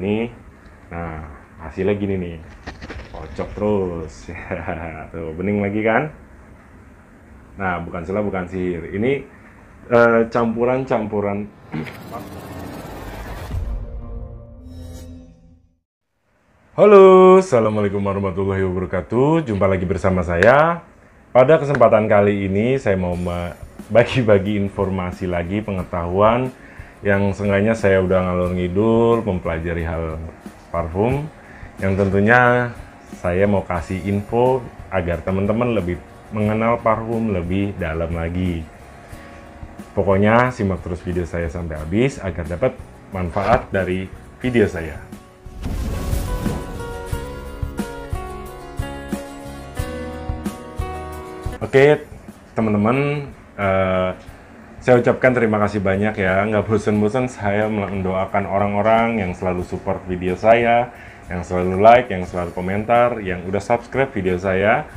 Ini, nah hasilnya gini nih, kocok terus. Tuh bening lagi kan. Nah bukan salah, bukan sihir, ini campuran-campuran. Halo, assalamualaikum warahmatullahi wabarakatuh. Jumpa lagi bersama saya. Pada kesempatan kali ini saya mau bagi-bagi informasi lagi, pengetahuan yang seenggaknya saya udah ngalor ngidul mempelajari hal parfum, yang tentunya saya mau kasih info agar teman-teman lebih mengenal parfum lebih dalam lagi. Pokoknya simak terus video saya sampai habis agar dapat manfaat dari video saya. Oke, teman-teman, saya ucapkan terima kasih banyak ya. Nggak bosan-bosan saya mendoakan orang-orang yang selalu support video saya, yang selalu like, yang selalu komentar, yang udah subscribe video saya.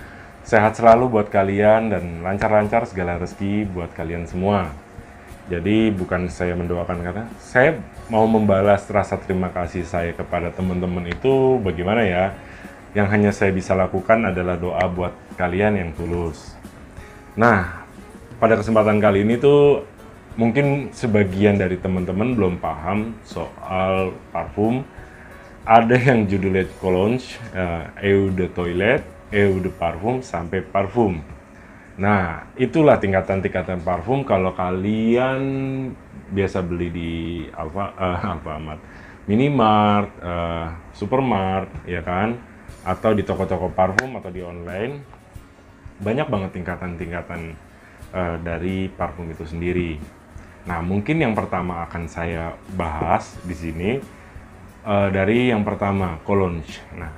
Sehat selalu buat kalian dan lancar-lancar segala rezeki buat kalian semua. Jadi bukan saya mendoakan, karena saya mau membalas rasa terima kasih saya kepada teman-teman itu bagaimana ya. Yang hanya saya bisa lakukan adalah doa buat kalian yang tulus. Nah, pada kesempatan kali ini tuh mungkin sebagian dari teman-teman belum paham soal parfum. Ada yang judulnya cologne, eau de toilette, eau de parfum, sampai parfum. Nah, itulah tingkatan-tingkatan parfum kalau kalian biasa beli di Alfamart, Minimart, Supermart, ya kan? Atau di toko-toko parfum atau di online. Banyak banget tingkatan-tingkatan dari parfum itu sendiri. Nah, mungkin yang pertama akan saya bahas di sini dari yang pertama, cologne. Nah,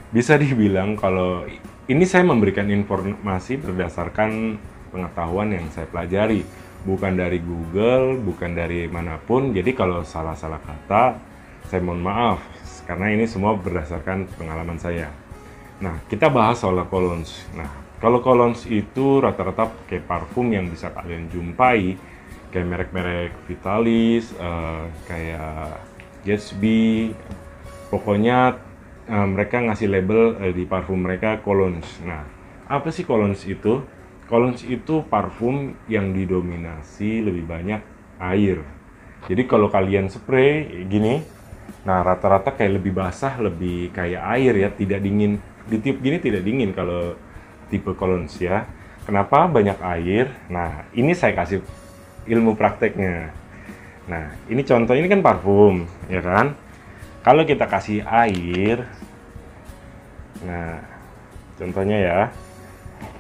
bisa dibilang kalau ini saya memberikan informasi berdasarkan pengetahuan yang saya pelajari, bukan dari Google, bukan dari manapun. Jadi kalau salah-salah kata, saya mohon maaf, karena ini semua berdasarkan pengalaman saya. Nah, kita bahas soal cologne. Nah, kalau cologne itu rata-rata kayak parfum yang bisa kalian jumpai, kayak merek-merek Vitalis, kayak Gatsby, pokoknya mereka ngasih label di parfum mereka cologne. Nah, apa sih cologne itu? Cologne itu parfum yang didominasi lebih banyak air. Jadi kalau kalian spray gini, nah rata-rata kayak lebih basah, lebih kayak air ya, tidak dingin. Ditiup gini tidak dingin kalau tipe cologne ya. Kenapa banyak air? Nah, ini saya kasih ilmu prakteknya. Nah, ini contoh, ini kan parfum, ya kan? Kalau kita kasih air, nah, contohnya ya,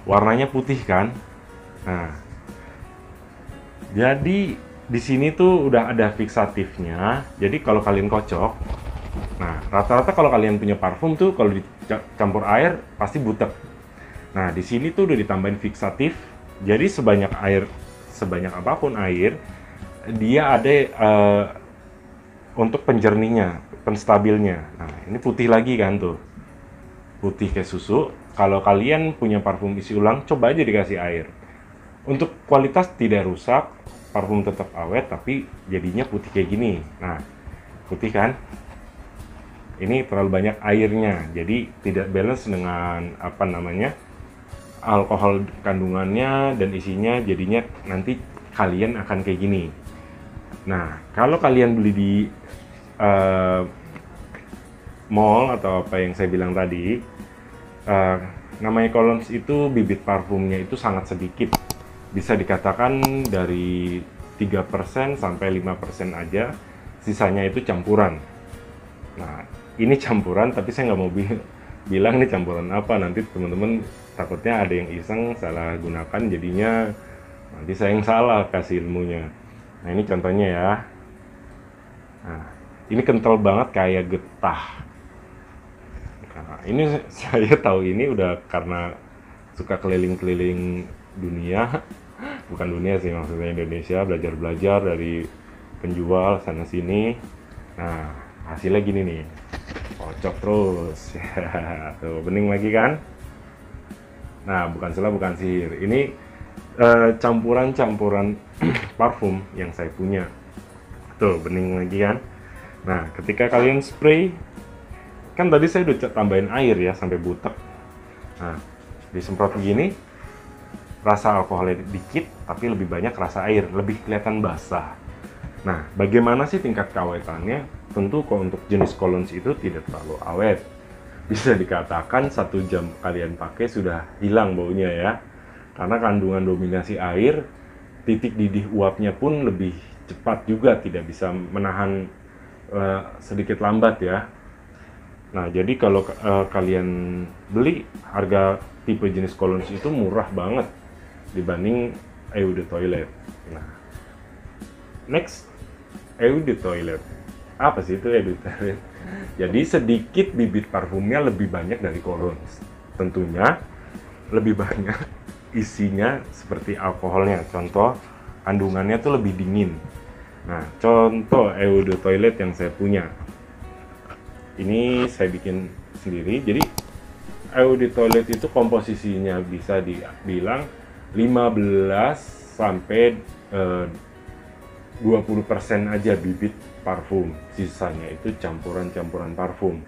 warnanya putih kan? Nah, jadi di sini tuh udah ada fiksatifnya. Jadi kalau kalian kocok, nah rata-rata kalau kalian punya parfum tuh kalau dicampur air pasti butek. Nah, di sini tuh udah ditambahin fiksatif. Jadi sebanyak air, sebanyak apapun air, dia ada untuk penjernihnya, penstabilnya. Nah, ini putih lagi kan tuh. Putih kayak susu. Kalau kalian punya parfum isi ulang, coba aja dikasih air. Untuk kualitas tidak rusak, parfum tetap awet, tapi jadinya putih kayak gini. Nah, putih kan? Ini terlalu banyak airnya, jadi tidak balance dengan apa namanya, alkohol kandungannya dan isinya, jadinya nanti kalian akan kayak gini. Nah, kalau kalian beli di mall atau apa yang saya bilang tadi, namanya cologne itu bibit parfumnya itu sangat sedikit. Bisa dikatakan dari 3% sampai 5% aja, sisanya itu campuran. Nah, ini campuran, tapi saya nggak mau bilang ini campuran apa, nanti teman-teman takutnya ada yang iseng salah gunakan, jadinya nanti saya yang salah kasih ilmunya. Nah, ini contohnya ya. Nah, ini kental banget kayak getah. Nah, ini saya tahu ini udah karena suka keliling-keliling dunia. Bukan dunia sih, maksudnya Indonesia, belajar-belajar dari penjual sana-sini. Nah, hasilnya gini nih. Kocok terus. Tuh, bening lagi kan? Nah, bukan salah, bukan sihir. Ini campuran-campuran parfum yang saya punya. Tuh, bening lagi kan? Nah, ketika kalian spray, kan tadi saya udah tambahin air ya sampai butek. Nah, disemprot begini, rasa alkoholnya dikit, tapi lebih banyak rasa air, lebih kelihatan basah. Nah, bagaimana sih tingkat keawetannya? Tentu kalau untuk jenis colognes itu tidak terlalu awet. Bisa dikatakan 1 jam kalian pakai sudah hilang baunya ya. Karena kandungan dominasi air, titik didih uapnya pun lebih cepat juga, tidak bisa menahan sedikit lambat ya. Nah, jadi kalau kalian beli, harga tipe jenis colognes itu murah banget dibanding Eau de Toilette. Nah, next, Eau de Toilette. Apa sih itu Eau de Toilette? Jadi sedikit bibit parfumnya lebih banyak dari colognes. Tentunya lebih banyak isinya seperti alkoholnya. Contoh, kandungannya tuh lebih dingin. Nah, contoh Eau de Toilette yang saya punya. Ini saya bikin sendiri. Jadi Eau de Toilette itu komposisinya bisa dibilang 15 sampai 20% aja bibit parfum, sisanya itu campuran-campuran parfum.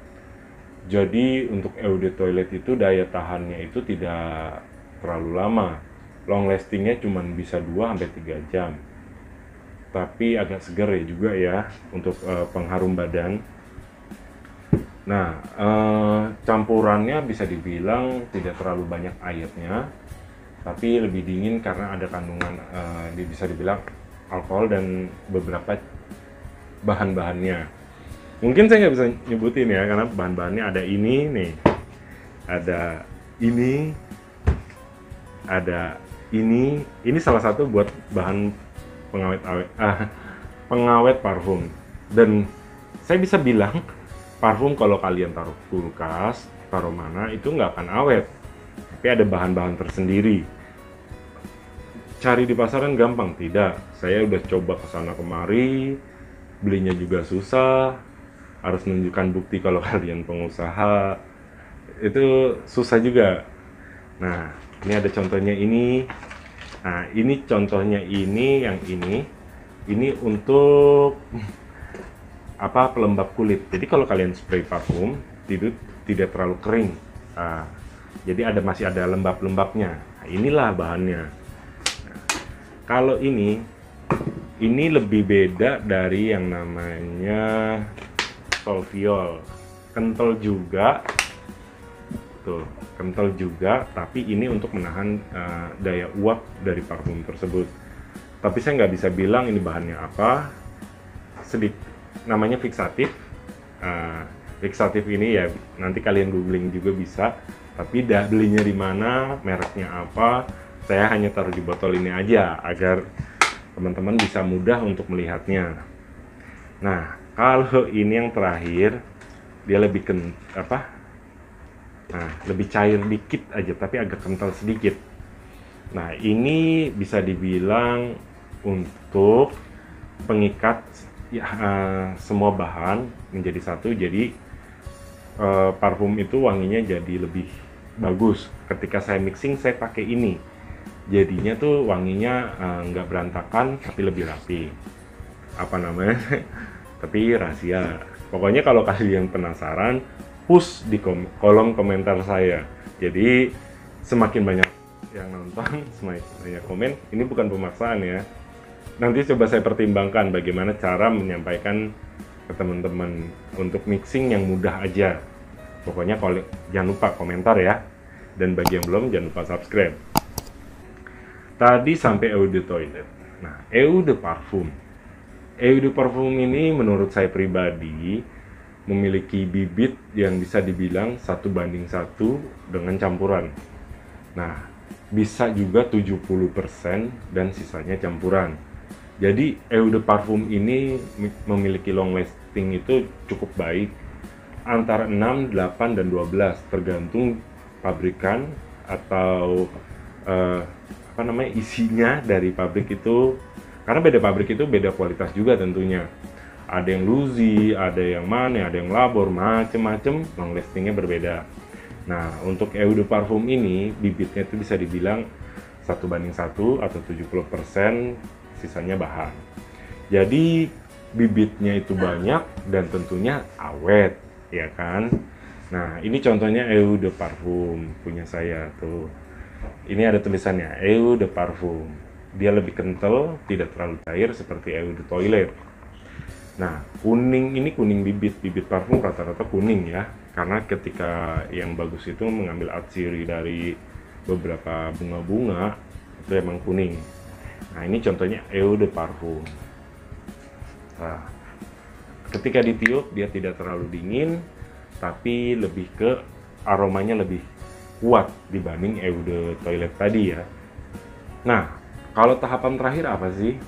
Jadi untuk Eau de Toilette itu daya tahannya itu tidak terlalu lama, long lastingnya cuma bisa 2-3 jam. Tapi agak seger ya juga ya untuk pengharum badan. Nah, campurannya bisa dibilang tidak terlalu banyak airnya, tapi lebih dingin karena ada kandungan bisa dibilang alkohol dan beberapa bahan-bahannya. Mungkin saya nggak bisa nyebutin ya, karena bahan-bahannya ada ini nih, ada ini, ada ini. Ini salah satu buat bahan pengawet parfum. Dan saya bisa bilang parfum kalau kalian taruh kulkas, taruh mana itu nggak akan awet. Tapi ada bahan-bahan tersendiri. Cari di pasaran gampang? Tidak. Saya udah coba kesana kemari, belinya juga susah. Harus menunjukkan bukti kalau kalian pengusaha. Itu susah juga. Nah, ini ada contohnya ini. Nah, ini contohnya ini, yang ini. Ini untuk apa, pelembab kulit. Jadi kalau kalian spray parfum, tidak terlalu kering. Nah, jadi masih ada lembab-lembabnya. Nah, inilah bahannya. Nah, kalau ini lebih beda dari yang namanya Solviol. Kental juga, tuh, kental juga. Tapi ini untuk menahan daya uap dari parfum tersebut. Tapi saya nggak bisa bilang ini bahannya apa. Namanya fixatif. Fixatif ini ya nanti kalian googling juga bisa. Tapi belinya di mana, mereknya apa, saya hanya taruh di botol ini aja agar teman-teman bisa mudah untuk melihatnya. Nah, kalau ini yang terakhir, dia lebih lebih cair dikit aja, tapi agak kental sedikit. Nah, ini bisa dibilang untuk pengikat ya, semua bahan menjadi satu, jadi parfum itu wanginya jadi lebih bagus. Ketika saya mixing, saya pakai ini, jadinya tuh wanginya nggak berantakan tapi lebih rapi. Apa namanya? Tapi rahasia. Pokoknya kalau kalian penasaran, push di kolom komentar saya. Jadi semakin banyak yang nonton, semakin banyak komen. Ini bukan pemaksaan ya. Nanti coba saya pertimbangkan bagaimana cara menyampaikan ke teman-teman untuk mixing yang mudah aja. Pokoknya jangan lupa komentar ya. Dan bagi yang belum, jangan lupa subscribe. Tadi sampai Eau de Toilette. Nah, Eau de Parfum. Eau de Parfum ini menurut saya pribadi memiliki bibit yang bisa dibilang 1:1 dengan campuran. Nah, bisa juga 70% dan sisanya campuran. Jadi Eau de Parfum ini memiliki long lasting itu cukup baik, antara 6, 8, dan 12 tergantung pabrikan atau isinya dari pabrik itu. Karena beda pabrik itu beda kualitas juga tentunya. Ada yang Luzi, ada yang Mane, ada yang Labor, macem-macem, long lastingnya berbeda. Nah, untuk Eau de Parfum ini bibitnya itu bisa dibilang 1:1 atau 70%, sisanya bahan. Jadi bibitnya itu banyak dan tentunya awet, ya kan? Nah, ini contohnya Eau de Parfum punya saya tuh. Ini ada tulisannya Eau de Parfum. Dia lebih kental, tidak terlalu cair seperti Eau de Toilette. Nah, kuning ini kuning bibit parfum rata-rata kuning ya. Karena ketika yang bagus itu mengambil atsiri dari beberapa bunga-bunga, itu emang kuning. Nah, ini contohnya Eau de Parfum. Nah, ketika ditiup dia tidak terlalu dingin, tapi lebih ke aromanya lebih kuat dibanding Eau de Toilette tadi ya. Nah, kalau tahapan terakhir apa sih?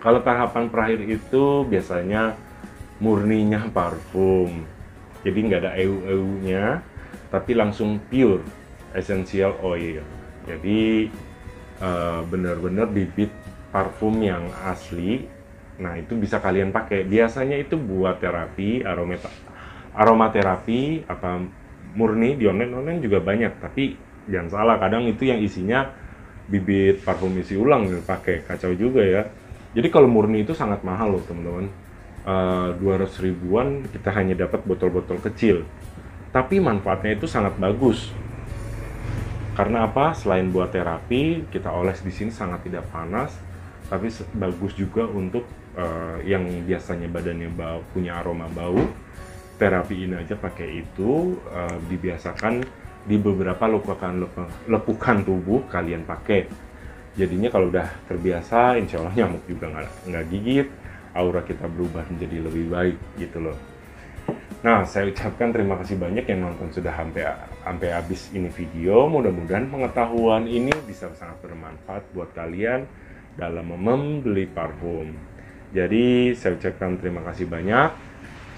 Kalau tahapan terakhir itu biasanya murninya parfum. Jadi nggak ada EU-nya, tapi langsung pure essential oil. Jadi benar-benar bibit parfum yang asli. Nah, itu bisa kalian pakai. Biasanya itu buat terapi, aromaterapi, apa murni di online juga banyak. Tapi jangan salah, kadang itu yang isinya bibit parfum isi ulang pakai, kacau juga ya. Jadi kalau murni itu sangat mahal loh teman-teman. 200 ribuan kita hanya dapat botol-botol kecil. Tapi manfaatnya itu sangat bagus. Karena apa? Selain buat terapi, kita oles di sini sangat tidak panas, tapi bagus juga untuk yang biasanya badannya punya aroma bau. Terapiin aja pakai itu, dibiasakan di beberapa lekukan tubuh kalian pakai. Jadinya kalau udah terbiasa, insya Allah nyamuk juga nggak gigit, aura kita berubah menjadi lebih baik gitu loh. Nah, saya ucapkan terima kasih banyak yang nonton sudah sampai habis ini video. Mudah-mudahan pengetahuan ini bisa sangat bermanfaat buat kalian dalam membeli parfum. Jadi saya ucapkan terima kasih banyak.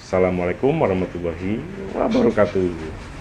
Assalamualaikum warahmatullahi wabarakatuh.